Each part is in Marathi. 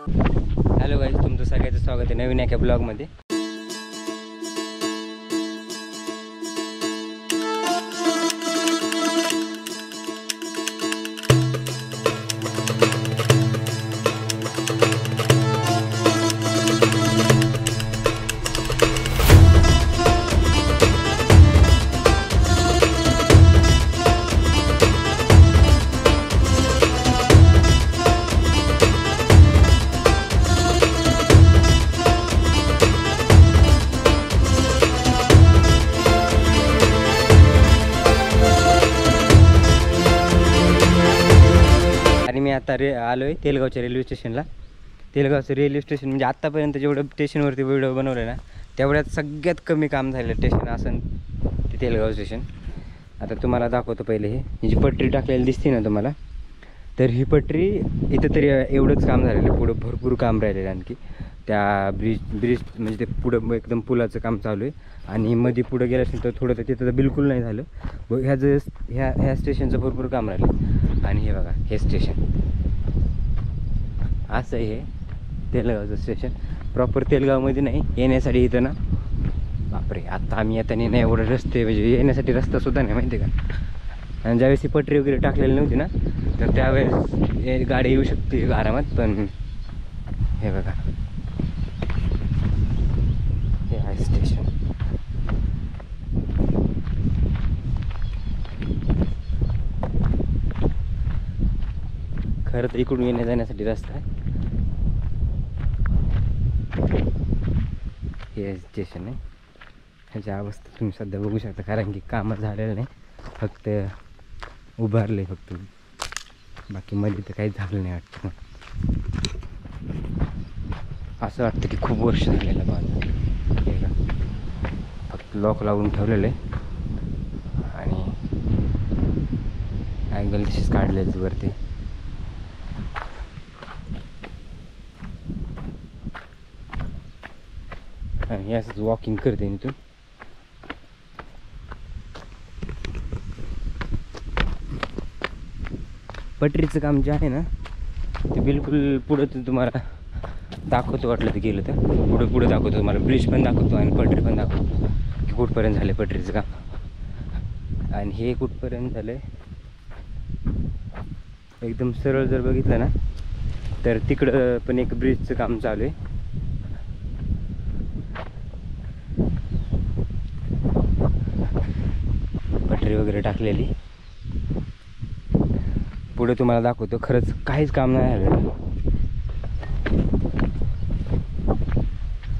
हॅलो गाईज, तुमचं सगळ्याचं स्वागत आहे नवीन एका ब्लॉगमध्ये. मी आता आलो आहे तेलगावच्या रेल्वे स्टेशनला. तेलगावचं रेल्वे स्टेशन म्हणजे आत्तापर्यंत जेवढं स्टेशनवरती व्हिडिओ बनवलं ना तेवढ्यात सगळ्यात कमी काम झालेलं स्टेशन असं ते तेलगाव स्टेशन. आता तुम्हाला दाखवतो पहिले ही जी पटरी टाकलेली दिसते ना तुम्हाला, तर ही पटरी इथं तरी एवढंच काम झालेलं आहे. पुढं भरपूर काम राहिलेलं आणखी त्या ब्रिज म्हणजे ते पुढं एकदम पुलाचं काम चालू आहे. आणि मध्ये पुढं गेलं असेल तर थोडं तर तिथं तर बिलकुल नाही झालं. ह्या स्टेशनचं भरपूर काम राहिलं. आणि हे बघा हे स्टेशन असं आहे, हे तेलगावचं स्टेशन. प्रॉपर तेलगावमध्ये नाही, येण्यासाठी इथं ना बापरे आता आम्ही येताना नाही एवढं रस्ते म्हणजे येण्यासाठी रस्तासुद्धा नाही माहिती आहे का. आणि ज्यावेळेस ही पटरी वगैरे टाकलेली नव्हती ना तर त्यावेळेस गाडी येऊ शकते आरामात. पण हे बघा हे आहे स्टेशन. खरं तर इकडून येण्या जाण्यासाठी रस्ता आहे. हे स्टेशन आहे. ह्याची अवस्था तुम्ही सध्या बघू शकता, कारण की कामं झालेलं नाही, फक्त उभारले फक्त, बाकी मध्ये तर काहीच झालं नाही वाटतं. असं वाटतं की खूप वर्ष झालेलं बांधून. हे का फक्त लॉक लावून ठेवलेलं आहे आणि अँगल तशीच काढलेली वरती. आणि असंच वॉकिंग करते इथून. पटरीचं काम जे आहे ना ते बिलकुल पुढं तुम्हाला दाखवतो, वाटलं तर गेलं तर पुढं दाखवतो तुम्हाला. ब्रिज पण दाखवतो आणि पटरी पण दाखवतो की कुठपर्यंत झालं पटरीचं काम. आणि हे कुठपर्यंत झालं एकदम सरळ जर बघितलं ना तर तिकडं पण एक ब्रिजचं काम चालू आहे. पटरी वगैरे टाकलेली. पुढे तुम्हाला दाखवतो, खरंच काहीच काम नाही झालं.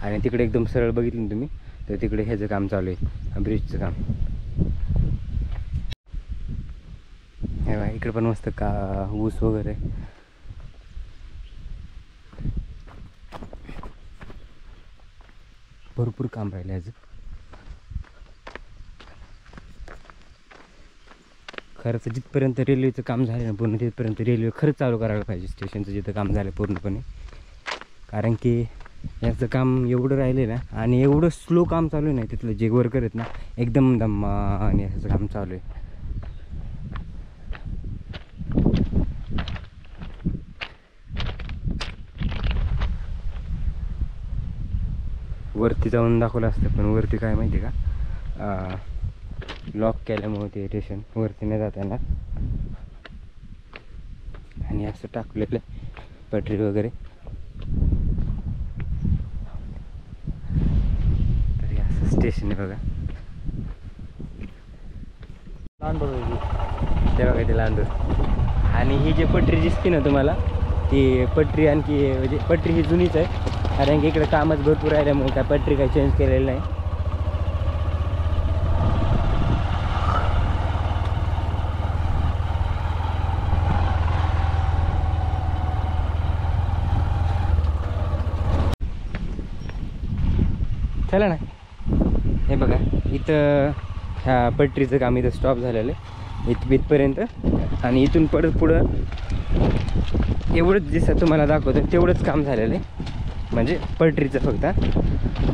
आणि तिकडे एकदम सरळ बघितलं ना तुम्ही तर तिकडे ह्याचं काम चालू आहे, ब्रिजचं काम. हे बघा इकडे पण मस्त का ऊस वगैरे. भरपूर काम राहिलं ह्याचं. खरंच जिथपर्यंत रेल्वेचं काम झालं ना पूर्ण तिथपर्यंत रेल्वे खरंच चालू करायला पाहिजे स्टेशनचं जिथं काम झालं पूर्णपणे. कारण की याचं काम एवढं राहिले ना आणि एवढं स्लो काम चालू आहे ना, तिथलं जे वर्कर आहेत ना एकदम दम्मा आणि याचं काम चालू आहे. वरती जाऊन दाखवलं असतं पण वरती काय माहिती का, लॉक केल्यामुळे ते स्टेशन वरती नाही जात येणार. आणि असं टाकलेलं पटरी वगैरे. तरी असं स्टेशन आहे बघा. ते बघा ते लांडूर. आणि ही जी पटरी दिसते ना तुम्हाला ती पटरी आणखी म्हणजे पटरी ही जुनीच आहे, कारण की इकडे कामच भरपूर राहिल्यामुळे काय पटरी काही चेंज केलेलं नाही. चला ना, हे बघा इथं ह्या पटरीचं काम इथं स्टॉप झालेलं आहे इथपर्यंत. आणि इथून परत पुढं एवढंच दिसतं तुम्हाला दाखवतं तेवढंच काम झालेलं आहे, म्हणजे पटरीचं फक्त.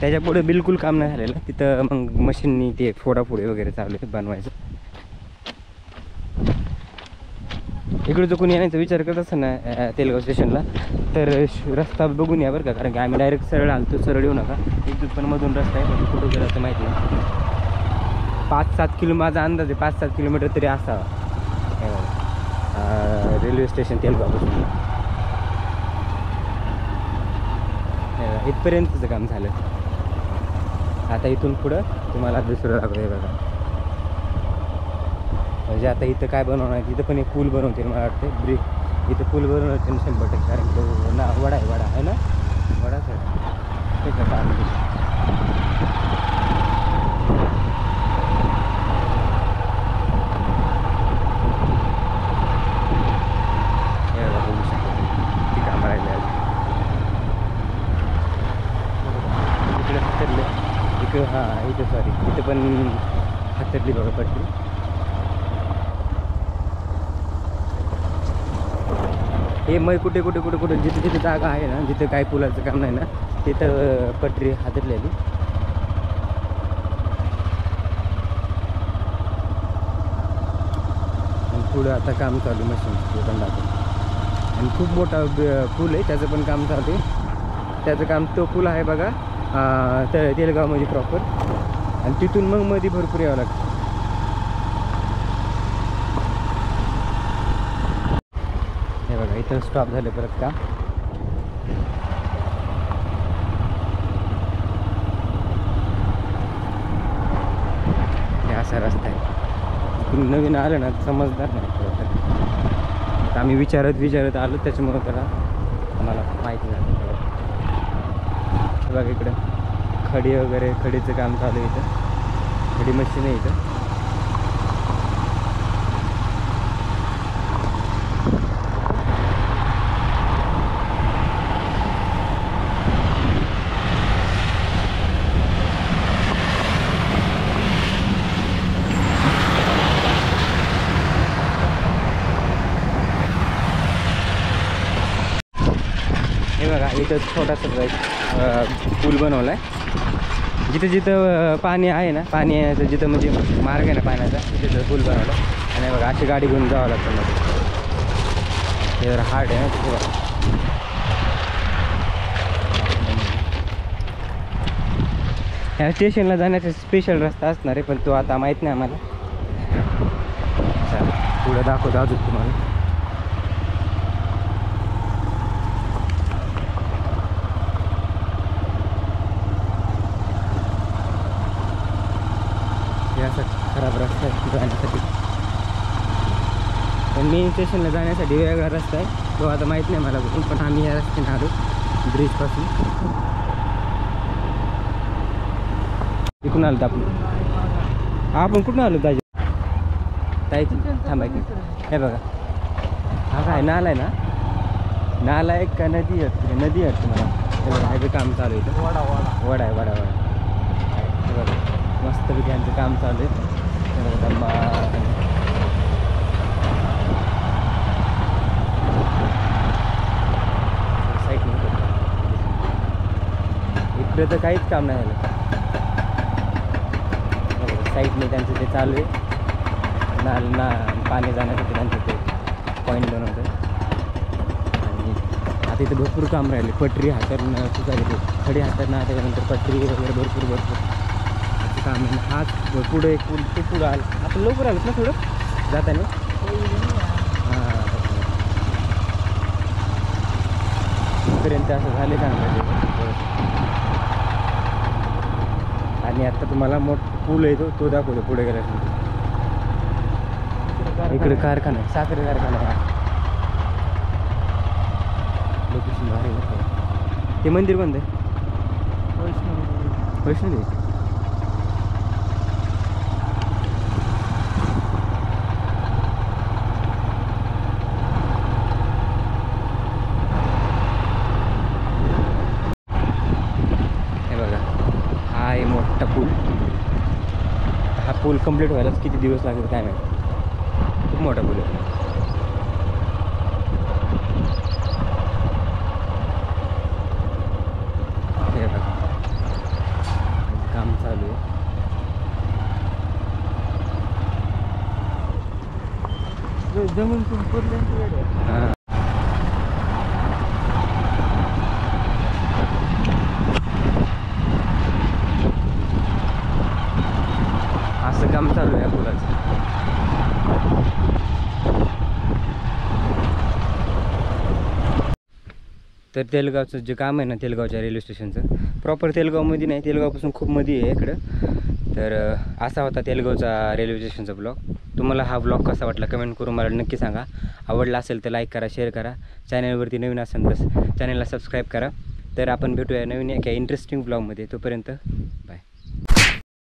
त्याच्या पुढे बिलकुल काम नाही झालेलं. तिथं मग मशीननी ते फोडाफोडी वगैरे चालू आहे बनवायचं. इकडे जो कोणी येण्याचा विचार करत असं ना तेलगाव स्टेशनला, तर रस्ता बघून या बरं का, कारण की आम्ही डायरेक्ट सरळ आलतो, सरळ येऊ नका. इथून पण मधून रस्ता आहे, पण कुठं गेला तर माहिती नाही. 5-7 किलो माझा अंदाज आहे, 5-7 किलोमीटर तरी असावा रेल्वे स्टेशन तेलगावपासून. इथपर्यंतचं काम झालं. आता इथून पुढं तुम्हाला दुसरं दाखवते बघा. म्हणजे आता इथं काय बनवणार, इथं पण एक पूल बनवतील मला वाटते, ब्रिज. इथं पूल बनवणार 100%, कारण तो ना वडा आहे ना, वडाच आहे काम. हां इथं सॉरी, इथं पण हातरली बघा पटली. हे मग कुठे जिथे जिथे जागा आहे ना, जिथे काय पुलाचं काम नाही ना, तिथं पटरी हातरलेली. आणि पुढं आता काम चालू मशीन दाखवलं. आणि खूप मोठा पूल आहे, त्याचं पण काम चालू आहे. त्याचं काम तो पूल आहे बघा तेलगावमध्ये प्रॉपर, आणि तिथून मग मध्ये भरपूर यावं लागतं. हे बघा इथं स्टॉप झाले परत का. हे असा रस्ता आहे. तुम्ही नवीन आलं ना समजदार नाही तर आम्ही विचारत आलो, त्याच्यामुळं त्याला आम्हाला माहिती झालं. बघा इकडं खडीचं काम चालू आहे. इथं खडी मशीन आहे इथं. हे बघा इथं छोटासा पूल बनवला आहे. जिथं जिथं पाणी आहे ना, पाणी जिथं म्हणजे मार्ग आहे ना पाण्याचा, तिथं पूल बनवला. आणि बघा अशी गाडी घेऊन जावं लागतं मध्ये. हे जरा हार्ड आहे ना तिथे बघा. ह्या स्टेशनला जाण्याचा स्पेशल रस्ता असणार आहे, पण तो आता माहीत नाही आम्हाला. चला पुढं दाखवतो अजून तुम्हाला. असा खराब रस्ता आहे जाण्यासाठी, पण मेन स्टेशनला जाण्यासाठी वेगळा रस्ता आहे, तो आता माहीत नाही मला कुठून. पण आम्ही या रस्त्याने आलो ब्रिजपासून. इकडून आलो आपण. आपण कुठून आलो ताई थांबायची. हे बघा हा काय नाला आहे ना, नाला आहे का नदी आहे? नदी आहे तुम्हाला. हे बघा हे काम चालू आहे इथं. वडा आहे. हे बघा मस्तपैकी यांचं काम चालू आहे. साईडने इकडे तर काहीच काम नाही झालं. साईडने त्यांचं ते चालू आहे. पाणी जाण्यासाठी त्यांचं ते पॉईंट बनवतं. आणि आता इथे भरपूर काम राहिले. पटरी हातरणं खूप झाली, ते खडी हातरणं, त्याच्यानंतर पटरी वगैरे भरपूर काम आहे. हात पुढं एक पूल, ते पुढं आलं. आपण लवकर आलं ना थोडं जाताना. हां इथपर्यंत असं झाले चांगलं. आणि आता तुम्हाला मोठा पूल आहे तो दाखवतो पुढे गेल्यानंतर. इकडे कारखाना आहे, साखर कारखाना आहे. लोकेशन भारी आहे. ते मंदिर कोणतं आहे? वैष्णोदेवी. मोठा पूल. हा पूल कंप्लीट व्हायलाच किती दिवस लागेल काय माहिती. खूप मोठा पूल आहे. हे बघा काम चालू आहे. जमीन हां असं काम चालू आहे या पुलाचं. तर तेलगावचं जे काम आहे ना, तेलगावच्या रेल्वे स्टेशनचं, प्रॉपर तेलगावमध्ये नाही, तेलगावपासून खूप मध्ये आहे इकडं. तर असा होता तेलगावचा रेल्वे स्टेशनचा ब्लॉग. तुम्हाला हा ब्लॉग कसा वाटला कमेंट करून मला नक्की सांगा. आवडला असेल तर लाईक करा, शेअर करा. चॅनलवरती नवीन असेल तर चॅनलला सबस्क्राईब करा. तर आपण भेटूया नवीन एका इंटरेस्टिंग ब्लॉगमध्ये. तोपर्यंत बाय.